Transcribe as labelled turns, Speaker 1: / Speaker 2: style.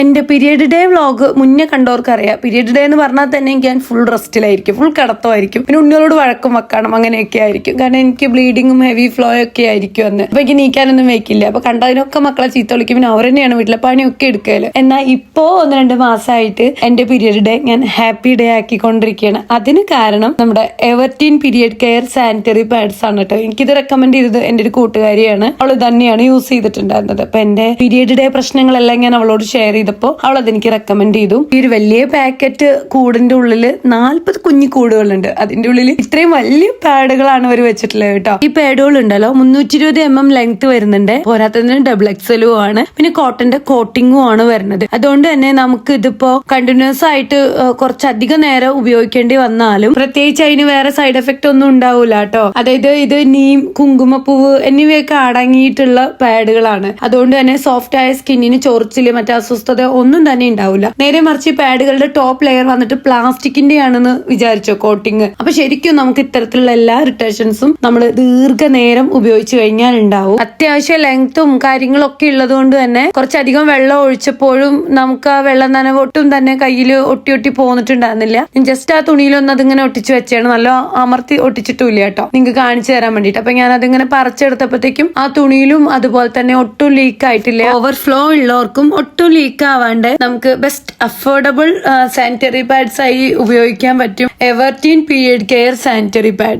Speaker 1: എന്റെ period day vlog മുന്നേ കണ്ടവർക്ക് അറിയാം. പീരിയഡ് ഡേ എന്ന് പറഞ്ഞാൽ തന്നെ ഞാൻ ഫുൾ റെസ്റ്റിലായിരിക്കും, ഫുൾ കിടത്തമായിരിക്കും. പിന്നെ ഉണ്ണികളോട് വഴക്കും വെക്കണം, അങ്ങനെയൊക്കെ ആയിരിക്കും. കാരണം എനിക്ക് ബ്ലീഡിങ്ങും ഹെവി ഫ്ലോ ഒക്കെ ആയിരിക്കും അന്ന്. അപ്പൊ എനിക്ക് നീക്കാനൊന്നും വെക്കില്ല. അപ്പൊ കണ്ടതിനൊക്കെ മക്കളെ ചീത്ത വിളിക്കും. പിന്നെ അവർ തന്നെയാണ് വീട്ടിലെ പണിയൊക്കെ എടുക്കല്. എന്നാൽ ഇപ്പോ 1-2 മാസമായിട്ട് എന്റെ പീരിയഡ് ഡേ ഞാൻ ഹാപ്പി ഡേ ആക്കിക്കൊണ്ടിരിക്കുകയാണ്. അതിന് കാരണം നമ്മുടെ എവർടീൻ പീരിയഡ് കെയർ സാനിറ്ററി പാഡ്സ് ആണ് കേട്ടോ. എനിക്കിത് റെക്കമെൻഡ് ചെയ്തത് എന്റെ ഒരു കൂട്ടുകാരിയാണ്. അവൾ തന്നെയാണ് യൂസ് ചെയ്തിട്ടുണ്ടായിരുന്നത്. അപ്പൊ എന്റെ പീരിയഡ് ഡേ പ്രശ്നങ്ങളെല്ലാം ഞാൻ അവളോട് ഷെയർ ചെയ്തപ്പോ അവൾ അതെനിക്ക് റെക്കമെൻഡ് ചെയ്തു. ഈ ഒരു വലിയ പാക്കറ്റ് കൂടിന്റെ ഉള്ളില് 40 കുഞ്ഞു കൂടുകളുണ്ട്. അതിന്റെ ഉള്ളിൽ ഇത്രയും വലിയ പാഡുകളാണ് അവർ വെച്ചിട്ടുള്ളത് കേട്ടോ. ഈ പാഡുകൾ ഉണ്ടല്ലോ 320 mm ലെങ്ത് വരുന്നുണ്ട്. പോരാത്തതിന് ഡബിൾ എക്സലും ആണ്. പിന്നെ കോട്ടന്റെ കോട്ടിങ്ങും ആണ് വരുന്നത്. അതുകൊണ്ട് തന്നെ നമുക്ക് ഇതിപ്പോ കണ്ടിന്യൂസ് ആയിട്ട് കുറച്ചധികം നേരം ഉപയോഗിക്കേണ്ടി വന്നാലും പ്രത്യേകിച്ച് അതിന് വേറെ സൈഡ് എഫക്ട് ഒന്നും ഉണ്ടാവൂല കേട്ടോ. അതായത് ഇത് നീം, കുങ്കുമപ്പൂവ് എന്നിവയൊക്കെ അടങ്ങിയിട്ടുള്ള പാഡുകളാണ്. അതുകൊണ്ട് തന്നെ സോഫ്റ്റ് ആയ സ്കിന്നിന് ചൊറിച്ചില്, മറ്റേ അസ്വസ്ഥത ഒന്നും തന്നെ ഉണ്ടാവില്ല. നേരെ മറിച്ച് പാഡുകളുടെ ടോപ്പ് ലെയർ വന്നിട്ട് പ്ലാസ്റ്റിക്കിന്റെ ആണെന്ന് വിചാരിച്ചോ കോട്ടിങ്. അപ്പൊ ശരിക്കും നമുക്ക് ഇത്തരത്തിലുള്ള എല്ലാ ഇറിറ്റേഷൻസും നമ്മൾ ദീർഘനേരം ഉപയോഗിച്ച് കഴിഞ്ഞാൽ ഉണ്ടാവും. അത്യാവശ്യം ലെങ്ത്തും കാര്യങ്ങളൊക്കെ ഉള്ളത് കൊണ്ട് തന്നെ കുറച്ചധികം വെള്ളം ഒഴിച്ചപ്പോഴും നമുക്ക് ആ വെള്ളം നനവ് ഒട്ടും തന്നെ കയ്യിൽ ഒട്ടി പോന്നിട്ടുണ്ടായിരുന്നില്ല. ജസ്റ്റ് ആ തുണിയിലൊന്നും അതിങ്ങനെ ഒട്ടിച്ച് വെച്ചാണ്, നല്ല അമർത്തി ഒട്ടിച്ചിട്ടില്ല കേട്ടോ, നിങ്ങൾക്ക് കാണിച്ചു തരാൻ വേണ്ടിട്ട്. അപ്പൊ ഞാൻ അതിങ്ങനെ പറിച്ചെടുത്തപ്പോഴത്തേക്കും ആ തുണിയിലും അതുപോലെ തന്നെ ഒട്ടും ലീക്ക് ആയിട്ടില്ല. ഓവർഫ്ലോ ഉള്ളവർക്കും ഒട്ടും ലീക്ക് ആവാണ്ട് നമുക്ക് ബെസ്റ്റ് അഫോർഡബിൾ സാനിറ്ററി പാഡ്സ് ആയി ഉപയോഗിക്കാൻ പറ്റും എവർടീൻ പീരിയഡ് കെയർ സാനിറ്ററി പാഡ്.